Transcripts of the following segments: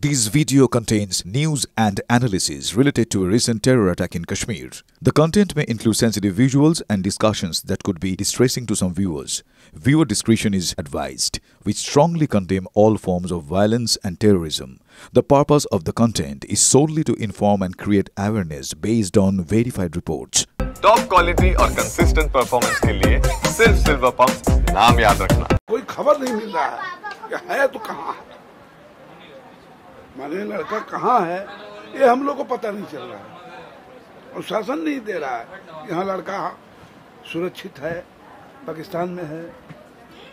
This video contains news and analysis related to a recent terror attack in Kashmir. The content may include sensitive visuals and discussions that could be distressing to some viewers. Viewer discretion is advised. We strongly condemn all forms of violence and terrorism. The purpose of the content is solely to inform and create awareness based on verified reports. Top quality और consistent performance के लिए सिर्फ silver pump नाम याद रखना। कोई खबर नहीं मिल रहा है कि है तो कहाँ है, माने लड़का कहाँ है ये हम लोग को पता नहीं चल रहा है और शासन नहीं दे रहा है। यहाँ लड़का सुरक्षित है, पाकिस्तान में है।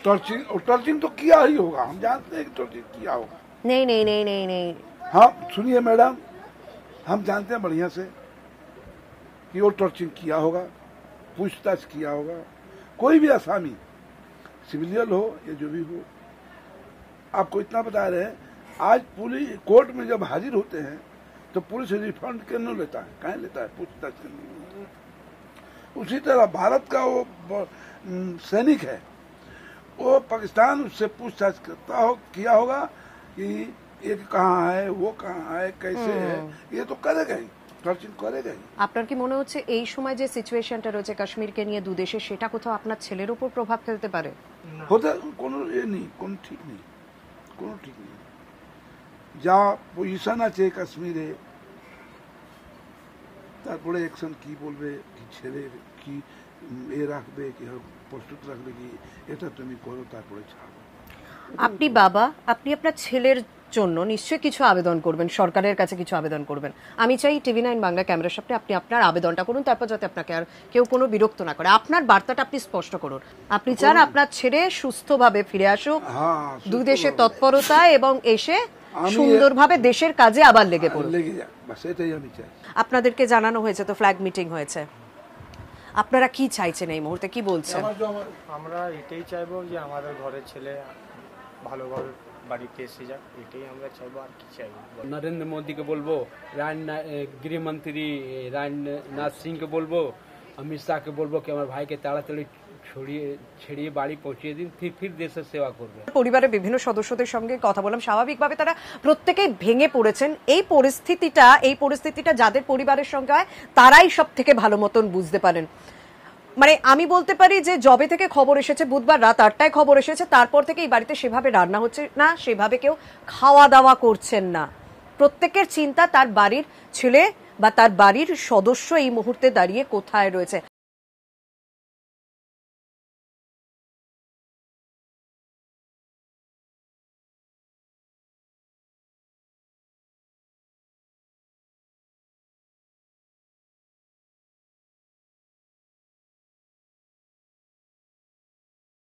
टॉर्चिंग तो किया ही होगा, हम जानते हैं कि टॉर्चिंग किया होगा। नहीं नहीं नहीं नहीं नहीं हाँ सुनिए मैडम, हम जानते हैं बढ़िया से कि वो टॉर्चिंग किया होगा, पूछताछ किया होगा। कोई भी आसामी सिविलियन हो या जो भी हो, आपको इतना बता रहे हैं, आज पुलिस कोर्ट में जब हाजिर होते हैं तो पुलिस रिफंड क्यों लेता है, कहाँ लेता है पूछताछ करने। उसी तरह भारत का वो सैनिक है, वो पाकिस्तान उससे पूछताछ किया होगा कि ये कहाँ है, वो कहाँ है, कैसे है, ये तो करेगा ही, টর্চিং করেগাই। আপনার কি মনে হচ্ছে এই সময় যে সিচুয়েশনটা রয়েছে কাশ্মীরকে নিয়ে দু দেশে, সেটা কোথাও আপনার ছেলের উপর প্রভাব ফেলতে পারে? হতে কোনো নেই, কোনো ঠিক নেই, কোনো ঠিক নেই। যা পজিশন আছে কাশ্মীরে, তারপরে অ্যাকশন কি বলবে, কি ছেড়ে কি এ রাখবে, কি প্রস্তুত রাখবে, কি এটা তুমি করো তারপরে ছাড়ো। আপনি বাবা, আপনি আপনার ছেলের জন্য নিশ্চয়ই কিছু আবেদন করবেন, সরকারের কাছে কিছু আবেদন করবেন। আমি চাই টিভি9 বাংলা ক্যামেরার সামনে আপনি আপনার আবেদনটা করুন, তারপর যাতে আপনাকে আর কেউ কোনো বিরক্ত না করে। আপনার বার্তাটা আপনি স্পষ্ট করুন। আপনি চান আপনার ছেলে সুস্থভাবে ফিরে আসুক, দুই দেশের তৎপরতা এবং এসে সুন্দরভাবে দেশের কাজে আবার লেগে পড়ুক। আপনাদেরকে জানানো হয়েছে তো, ফ্ল্যাগ মিটিং হয়েছে, আপনারা কি চাইছেন এই মুহূর্তে, কি বলছেন? আমরা এটাই চাইবো যে আমাদের ঘরের ছেলে ভালোভাবে বাড়িতে এসে যাক, এটাই আমরা চাইবো, আর কি চাইবো। नरेंद्र मोदी को बोलबो, गृह मंत्री राजनाथ सिंह के बोलबो, अमित शाह के बोलबो कि हमारे भाई के ताड़ाताड़ी छড়িয়ে বাড়ি পৌঁছিয়ে দিন, ফির দেশের সেবা করবে। পরিবারের বিভিন্ন সদস্যদের সঙ্গে কথা বললাম, স্বাভাবিকভাবে তারা প্রত্যেকেই ভেঙে পড়েছেন। এই পরিস্থিতিটা যাদের পরিবারের সঙ্গে হয় তারাই সব থেকে ভালো মতন বুঝতে পারেন। মানে আমি বলতে পারি যে জবে থেকে খবর এসেছে, বুধবার রাত 8টায় খবর এসেছে, তারপর থেকে এই বাড়িতে সেভাবে রান্না হচ্ছে না, সেভাবে কেউ খাওয়া দাওয়া করছেন না। প্রত্যেকের চিন্তা তার বাড়ির ছেলে বা তার বাড়ির সদস্য এই মুহূর্তে দাঁড়িয়ে কোথায় রয়েছে।